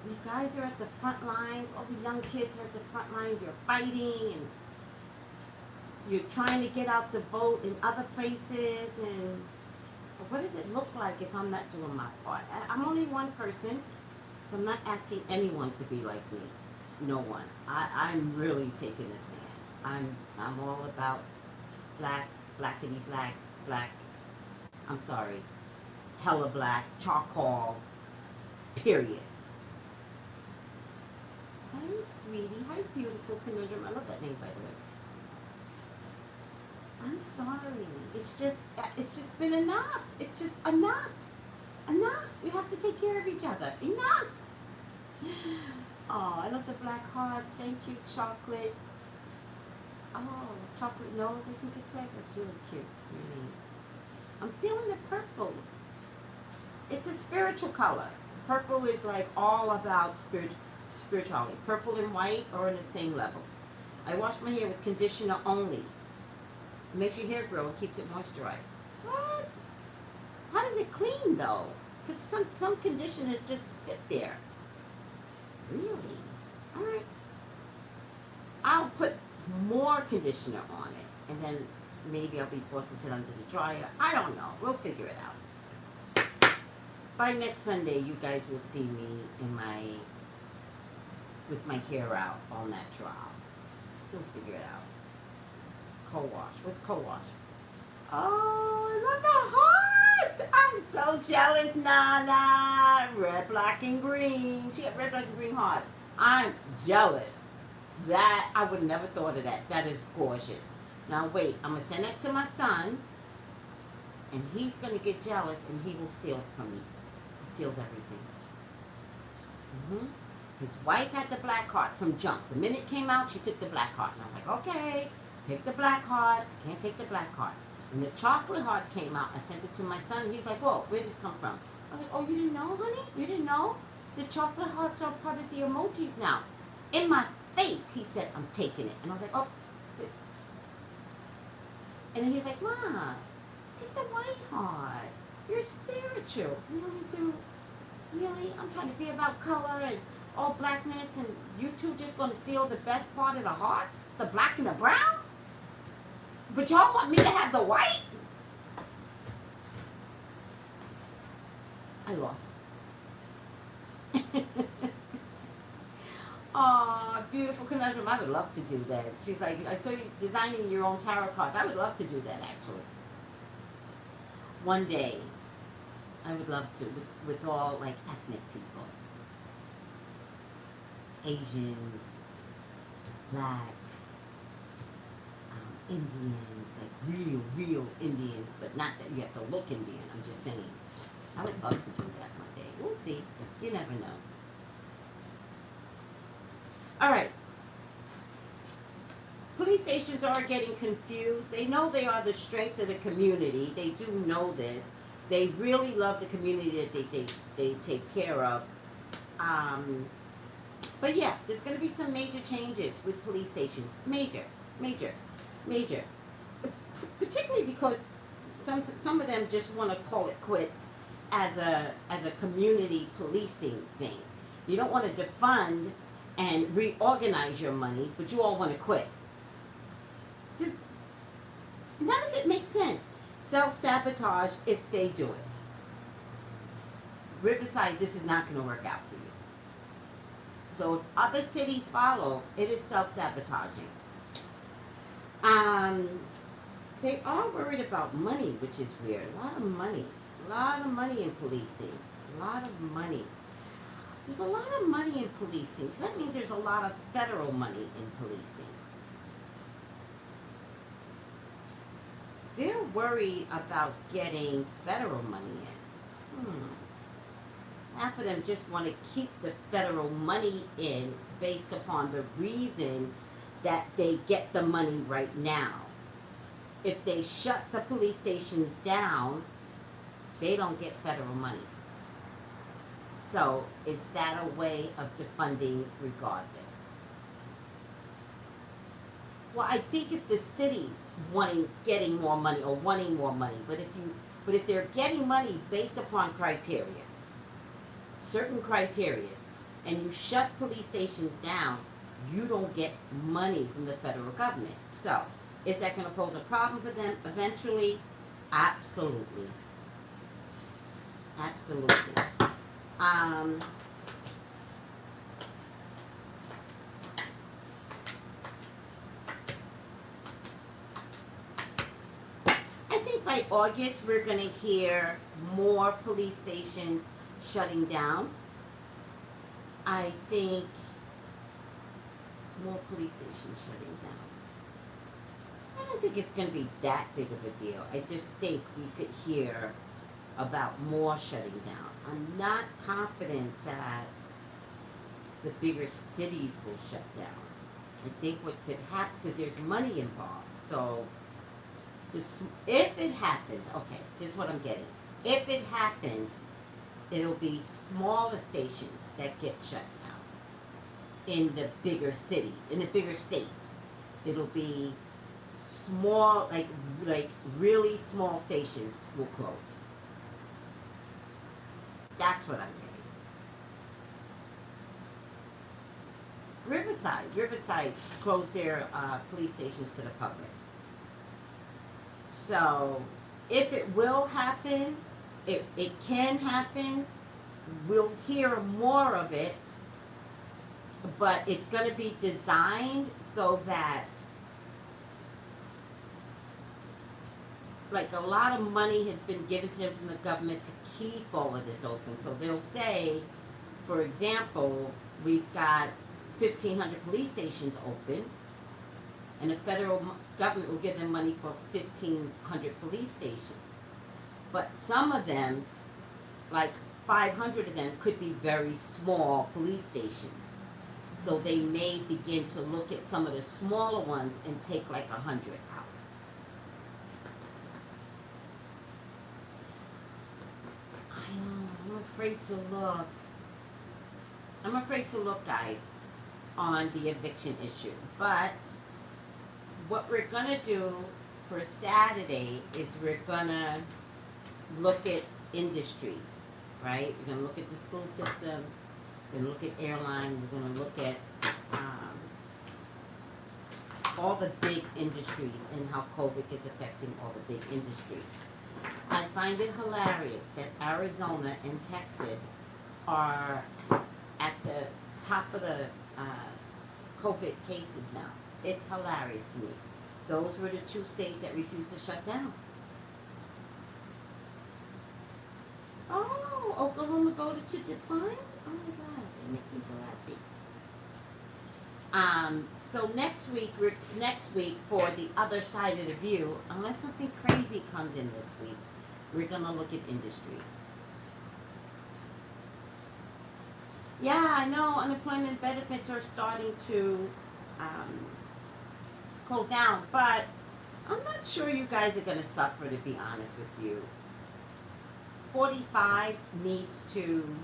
you guys are at the front lines. All the young kids are at the front lines. You're fighting, and you're trying to get out the vote in other places, and what does it look like if I'm not doing my part? I'm only one person, so I'm not asking anyone to be like me. No one. I'm really taking a stand. I'm all about black, blackity black, I'm sorry, hella black, charcoal, period. Hi, sweetie. Hi, beautiful conundrum. I love that name, by the way. I'm sorry. It's just been enough. It's just enough. Enough. We have to take care of each other. Enough. Oh, I love the black hearts. Thank you, chocolate. Oh, chocolate nose, I think it says. That's really cute. I'm feeling the purple. It's a spiritual color. Purple is like all about spirituality. Purple and white are in the same levels. I wash my hair with conditioner only. It makes your hair grow and keeps it moisturized. What? How does it clean though? Because some conditioners just sit there. Really? Alright. I'll put more conditioner on it. And then maybe I'll be forced to sit under the dryer. I don't know. We'll figure it out. By next Sunday, you guys will see me with my hair out, all natural. We'll figure it out. Co-wash. What's co-wash? Oh, I love the hearts. I'm so jealous, Nana. Red, black, and green. She got red, black, and green hearts. I'm jealous. That, I would never thought of that. That is gorgeous. Now, wait. I'm going to send that to my son. And he's going to get jealous, and he will steal it from me. He steals everything. His wife had the black heart from jump. The minute it came out, she took the black heart. And I was like, okay. Take the black heart. I can't take the black heart. When the chocolate heart came out, I sent it to my son. He's like, whoa, where did this come from? I was like, oh, you didn't know, honey? You didn't know? The chocolate hearts are part of the emojis now. In my face, he said, I'm taking it. And I was like, oh. And then he's like, Ma, take the white heart. You're spiritual. Really, dude? Really? I'm trying to be about color and all blackness, and you two just going to steal the best part of the hearts? The black and the brown? But y'all want me to have the white? I lost. Aw, beautiful conundrum. I would love to do that. She's like, I saw you designing your own tarot cards. I would love to do that, actually. One day, I would love to, with all, like, ethnic people. Asians, blacks, Indians, like real Indians, but not that you have to look Indian. I'm just saying. I would love to do that one day. We'll see. You never know. All right. police stations are getting confused. They know they are the strength of the community. They do know this. They really love the community that they take care of. But yeah, there's going to be some major changes with police stations. Major, major, major. Particularly because some of them just want to call it quits as a community policing thing. You don't want to defund and reorganize your monies, but you all want to quit. None of it makes sense. Self-sabotage if they do it. Riverside, this is not going to work out for you. So if other cities follow, it is self-sabotaging. They are worried about money, which is weird. A lot of money. A lot of money in policing. A lot of money. There's a lot of money in policing. So that means there's a lot of federal money in policing. They're worried about getting federal money in. Half of them just want to keep the federal money in based upon the reason that they get the money right now. If they shut the police stations down, they don't get federal money. So is that a way of defunding regardless? Well, I think it's the cities getting more money or wanting more money. But if they're getting money based upon criteria, certain criteria, and you shut police stations down, you don't get money from the federal government. So, is that going to pose a problem for them eventually? Absolutely. Absolutely. I think by August we're going to hear more police stations shutting down. I think more police stations shutting down. I don't think it's going to be that big of a deal. I just think we could hear about more shutting down. I'm not confident that the bigger cities will shut down. I think what could happen, because there's money involved, so if it happens, okay, this is what I'm getting. If it happens, it'll be smaller stations that get shut down in the bigger cities, in the bigger states. It'll be small, like really small stations will close. That's what I'm getting. Riverside closed their police stations to the public. So, if it will happen, it can happen. We'll hear more of it, but it's going to be designed so that, like, a lot of money has been given to them from the government to keep all of this open. So they'll say, for example, we've got 1,500 police stations open, and the federal government will give them money for 1,500 police stations. But some of them, like 500 of them, could be very small police stations. So they may begin to look at some of the smaller ones and take like 100 out. I'm afraid to look. I'm afraid to look, guys, on the eviction issue. But what we're going to do for Saturday is we're going to look at industries, right? We're going to look at the school system. We're going to look at airline. We're going to look at all the big industries and how COVID is affecting all the big industries. I find it hilarious that Arizona and Texas are at the top of the COVID cases now. It's hilarious to me. Those were the two states that refused to shut down. Oh, Oklahoma voted to defund? Oh my God, that makes me so happy. So next week for the other side of the view, unless something crazy comes in this week, we're gonna look at industries. Yeah, I know unemployment benefits are starting to close down. But I'm not sure you guys are going to suffer, to be honest with you. 45 needs to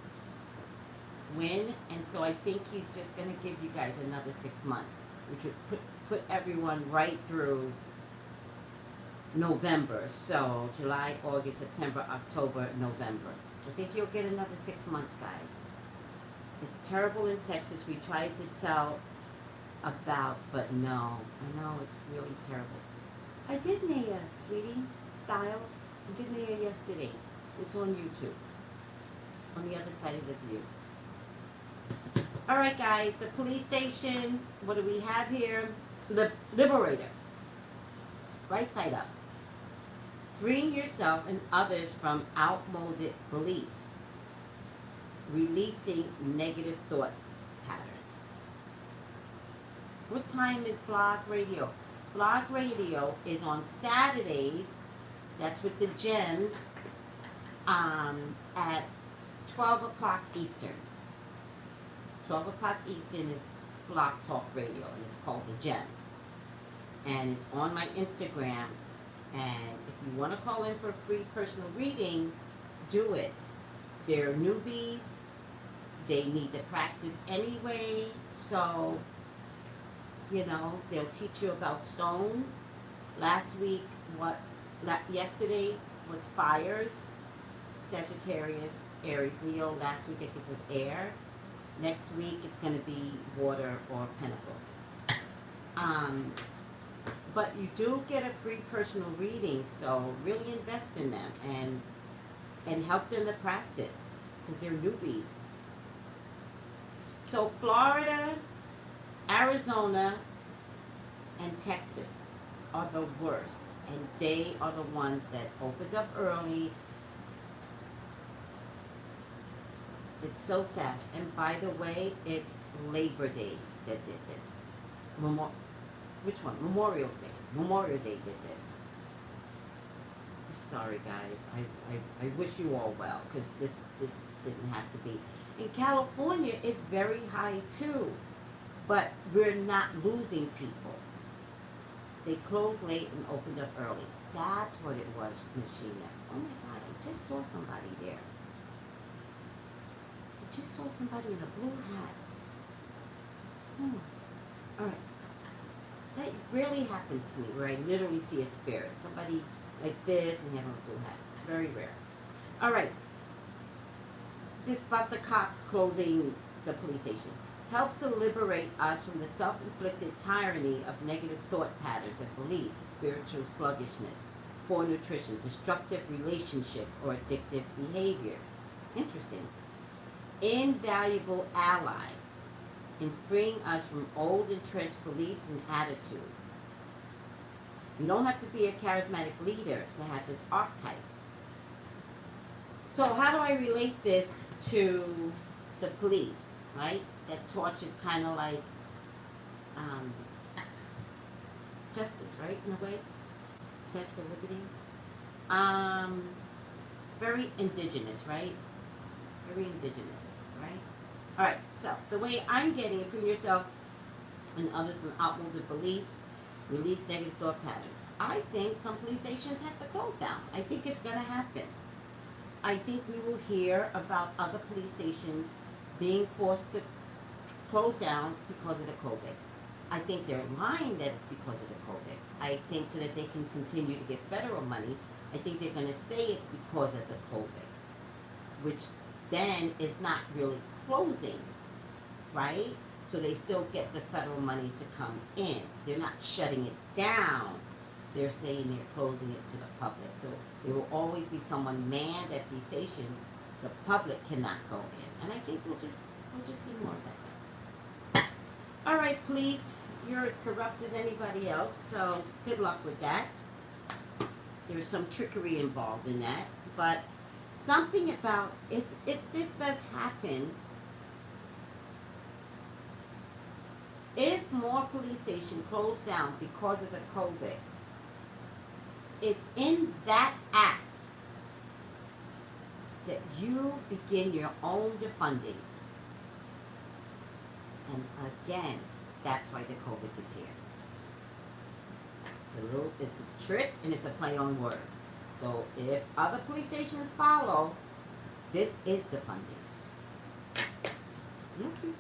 win, and so I think he's just going to give you guys another 6 months, which would put everyone right through November. So July, August, September, October, November. I think you'll get another 6 months, guys. It's terrible in Texas. We tried to tell about, but no. I know, it's really terrible. I did Maya, sweetie, Styles. I did Maya yesterday. It's on YouTube. On the other side of the view. Alright guys, the police station. What do we have here? Liberator. Right side up. Freeing yourself and others from outmoded beliefs. Releasing negative thought patterns. What time is Blog Radio? Blog Radio is on Saturdays. That's with the gems. At 12 o'clock Eastern. 12 o'clock Eastern is Blog Talk Radio, and it's called The Gems. And it's on my Instagram. And if you want to call in for a free personal reading, do it. They're newbies. They need to practice anyway. So, you know, they'll teach you about stones. Yesterday was fires. Sagittarius, Aries, Leo. Last week I think was air. Next week it's going to be water or pentacles. But you do get a free personal reading, so really invest in them and help them to practice because they're newbies. So Florida, Arizona, and Texas are the worst, and they are the ones that opened up early. It's so sad. And by the way, it's Labor Day that did this. Which one? Memorial Day. Memorial Day did this. I'm sorry, guys. I wish you all well, because this didn't have to be. In California, it's very high too. But we're not losing people. They closed late and opened up early. That's what it was, Machina. Oh my God, I just saw somebody there. Just saw somebody in a blue hat. Alright. That rarely happens to me, where I literally see a spirit. Somebody like this and they have a blue hat. Very rare. Alright. This about the cops closing the police station. Helps to liberate us from the self-inflicted tyranny of negative thought patterns and beliefs, spiritual sluggishness, poor nutrition, destructive relationships, or addictive behaviors. Interesting. Invaluable ally in freeing us from old entrenched beliefs and attitudes. You don't have to be a charismatic leader to have this archetype. So how do I relate this to the police, right? That torch is kind of like justice, right, in a way? Set for liberty. Very indigenous, right? Very indigenous, right? Alright, so the way I'm getting it, free yourself and others from outmoded beliefs, release negative thought patterns. I think some police stations have to close down. I think it's going to happen. I think we will hear about other police stations being forced to close down because of the COVID. I think they're lying that it's because of the COVID. I think so that they can continue to get federal money. I think they're going to say it's because of the COVID, which then is not really closing, right? So they still get the federal money to come in. They're not shutting it down. They're saying they're closing it to the public. So there will always be someone manned at these stations. The public cannot go in. And I think we'll just see more of that. All right, police, you're as corrupt as anybody else, so good luck with that. There's some trickery involved in that, but something about if this does happen, if more police stations close down because of the COVID, it's in that act that you begin your own defunding. And again, that's why the COVID is here. It's a trick and it's a play on words. So if other police stations follow, this is defunding. You'll see.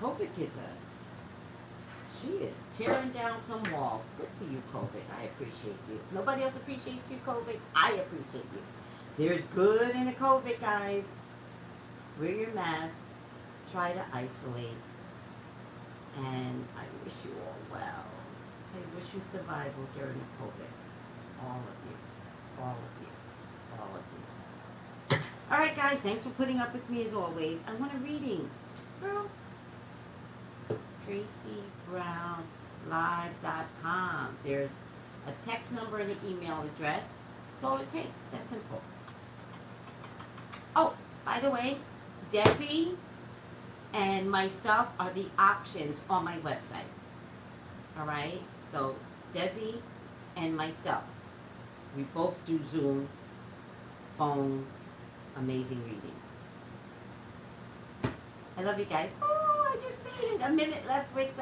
COVID she is tearing down some walls. Good for you, COVID. I appreciate you. Nobody else appreciates you, COVID. I appreciate you. There's good in the COVID, guys. Wear your mask. Try to isolate. And I wish you all well. I wish you survival during the COVID. All of you. All of you. All of you. All right, guys. Thanks for putting up with me as always. I want a reading. Girl. Traceybrownlive.com. There's a text number and an email address. That's all it takes. It's that simple. Oh, by the way, Desi and myself are the options on my website. All right? So, Desi and myself. We both do Zoom, phone, amazing readings. I love you guys. Oh, I just made it. A minute left with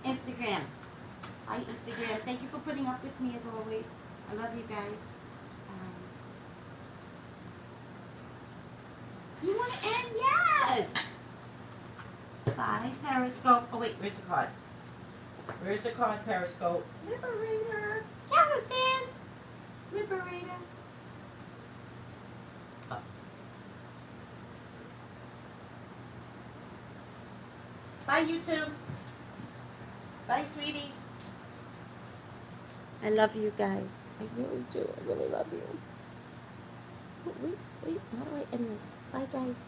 Instagram. Hi, Instagram. Thank you for putting up with me as always. I love you guys. You want to end? Yes! Bye, Periscope. Oh, wait, where's the card? Where's the card, Periscope? Liberator. Galveston. Liberator. Oh. Bye, YouTube. Bye, sweeties. I love you guys. I really do. I really love you. Wait, how do I end this? Bye, guys.